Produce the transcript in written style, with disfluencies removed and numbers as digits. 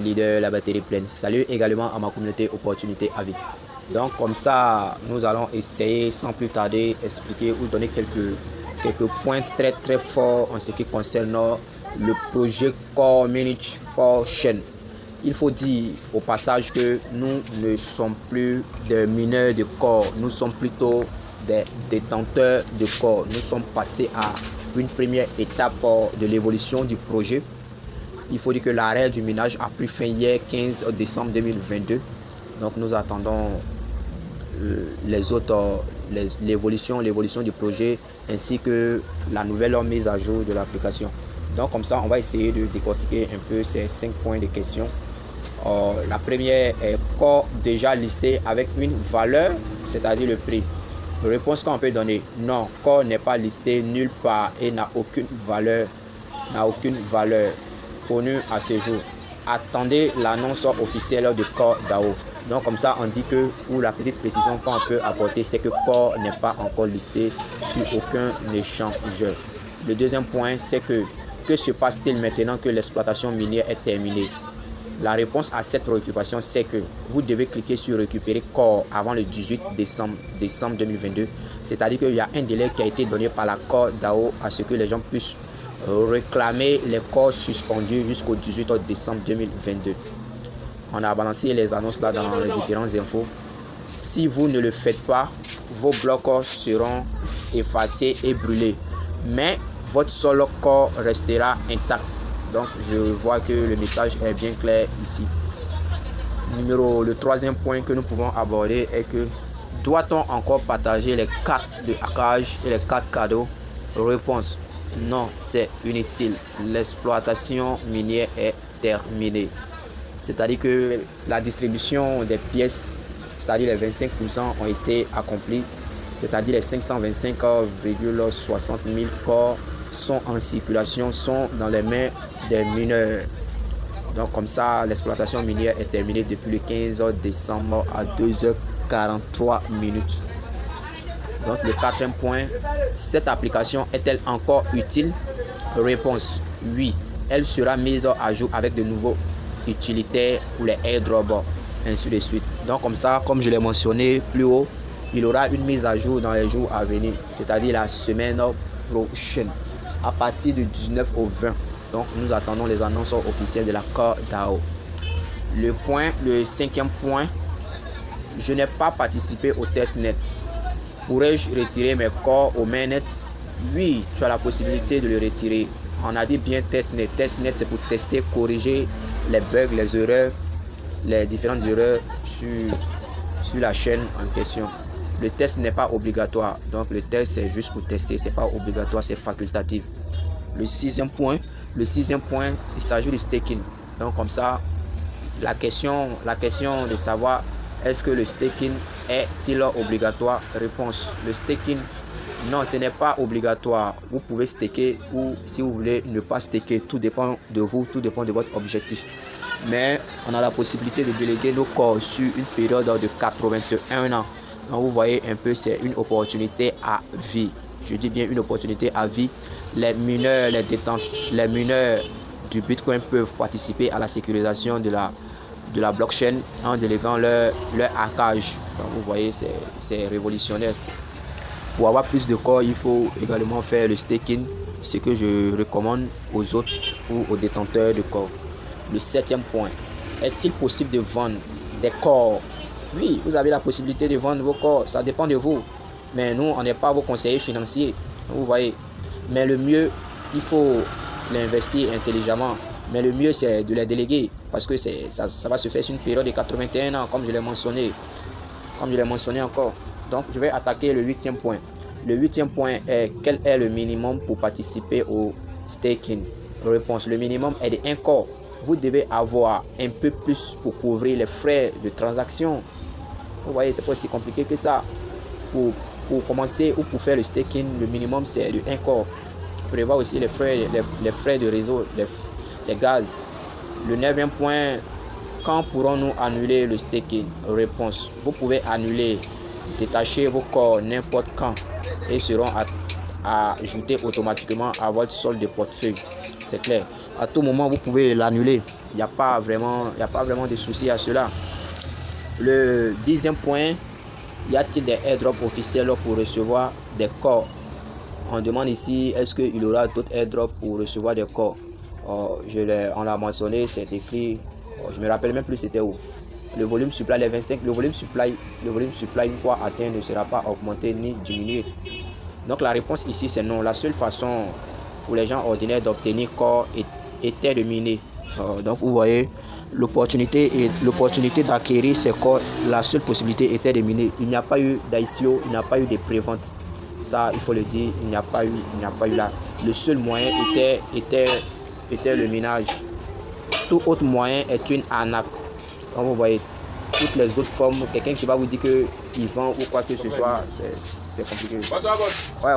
leader, la batterie pleine. Salut également à ma communauté Opportunité à vie. Donc comme ça, nous allons essayer sans plus tarder expliquer ou donner quelques points très forts en ce qui concerne le projet Community Core Chain. Il faut dire au passage que nous ne sommes plus des mineurs de corps, nous sommes plutôt des détenteurs de corps. Nous sommes passés à une première étape de l'évolution du projet. Il faut dire que l'arrêt du minage a pris fin hier 15 décembre 2022. Donc nous attendons l'évolution du projet ainsi que la nouvelle mise à jour de l'application. Donc comme ça, on va essayer de décortiquer un peu ces 5 points de question. La première est corps déjà listé avec une valeur, c'est-à-dire le prix. Réponse qu'on peut donner: non, corps n'est pas listé nulle part et n'a aucune valeur connue à ce jour. Attendez l'annonce officielle de corps DAO. Donc comme ça, on dit que, ou la petite précision qu'on peut apporter, c'est que corps n'est pas encore listé sur aucun échangeur. Le deuxième point, c'est que se passe-t-il maintenant que l'exploitation minière est terminée? La réponse à cette préoccupation, c'est que vous devez cliquer sur récupérer corps avant le 18 décembre 2022. C'est-à-dire qu'il y a un délai qui a été donné par la corps DAO à ce que les gens puissent réclamer les corps suspendus jusqu'au 18 décembre 2022. On a balancé les annonces là dans les différentes infos. Si vous ne le faites pas, vos blocs seront effacés et brûlés. Mais votre seul corps restera intact. Donc je vois que le message est bien clair ici. Le troisième point que nous pouvons aborder est que doit-on encore partager les cartes de hackage et les cartes cadeaux? Réponse: non, c'est inutile. L'exploitation minière est terminée. C'est-à-dire que la distribution des pièces, c'est-à-dire les 25% ont été accomplis. C'est-à-dire les 525,60 000 corps sont en circulation, sont dans les mains des mineurs. Donc comme ça, l'exploitation minière est terminée depuis le 15 décembre à 2h43 minutes. Donc le quatrième point, cette application est-elle encore utile? Réponse: oui, elle sera mise à jour avec de nouveaux utilitaires pour les airdrops, ainsi de suite. Donc comme ça, comme je l'ai mentionné plus haut, il y aura une mise à jour dans les jours à venir, c'est-à-dire la semaine prochaine, à partir du 19 au 20. Donc nous attendons les annonces officielles de la core DAO. Le cinquième point, je n'ai pas participé au testnet. Pourrais-je retirer mes corps au mainnet? Oui, tu as la possibilité de le retirer. On a dit bien testnet. Testnet, c'est pour tester, corriger les bugs, les erreurs, les différentes erreurs sur la chaîne en question. Le test n'est pas obligatoire. Donc le test, c'est juste pour tester. C'est pas obligatoire, c'est facultatif. Le sixième point, il s'agit du staking. Donc comme ça, la question de savoir est-ce que le staking est-il obligatoire? Réponse: le staking, non, ce n'est pas obligatoire. Vous pouvez staker ou si vous voulez ne pas staker. Tout dépend de vous, tout dépend de votre objectif. Mais on a la possibilité de déléguer nos corps sur une période de 81 ans. Donc vous voyez un peu, c'est une opportunité à vie. Je dis bien une opportunité à vie. Les mineurs, les mineurs du Bitcoin peuvent participer à la sécurisation de la blockchain en déléguant leur hackage. Donc vous voyez, c'est révolutionnaire. Pour avoir plus de corps, il faut également faire le staking, ce que je recommande aux autres ou aux détenteurs de corps. Le septième point, est-il possible de vendre des corps? Oui, vous avez la possibilité de vendre vos corps, ça dépend de vous. Mais nous, on n'est pas vos conseillers financiers, vous voyez. Mais le mieux, il faut l'investir intelligemment. Mais le mieux, c'est de les déléguer parce que ça va se faire sur une période de 81 ans, comme je l'ai mentionné. Encore. Donc, je vais attaquer le huitième point. Le huitième point est: quel est le minimum pour participer au staking? Réponse: le minimum est de 1 corps. Vous devez avoir un peu plus pour couvrir les frais de transaction. Vous voyez, c'est pas aussi compliqué que ça. Pour commencer ou pour faire le staking, le minimum c'est de 1 corps. Vous prévoyez aussi les frais de réseau, les gaz. Le neuvième point, quand pourrons-nous annuler le staking? Réponse: vous pouvez annuler, détacher vos corps n'importe quand et seront ajoutés automatiquement à votre solde de portefeuille. C'est clair. à tout moment, vous pouvez l'annuler. Il n'y a pas vraiment de souci à cela. Le 10e point, y a-t-il des airdrops officiels pour recevoir des corps? On demande ici, est-ce qu'il y aura d'autres airdrops pour recevoir des corps? On l'a mentionné, c'est écrit, je me rappelle même plus c'était où. Le volume supply, les 25, le volume supply une fois atteint ne sera pas augmenté ni diminué. Donc la réponse ici c'est non. La seule façon pour les gens ordinaires d'obtenir corps était de miner. Donc vous voyez, l'opportunité d'acquérir ces corps, la seule possibilité était de miner. Il n'y a pas eu d'ICO, il n'y a pas eu de prévente. Ça, il faut le dire, il n'y a pas eu là. Le seul moyen était le minage. Tout autre moyen est une arnaque. Donc vous voyez, toutes les autres formes, quelqu'un qui va vous dire qu'il vend ou quoi que ce soit, c'est compliqué. Ouais,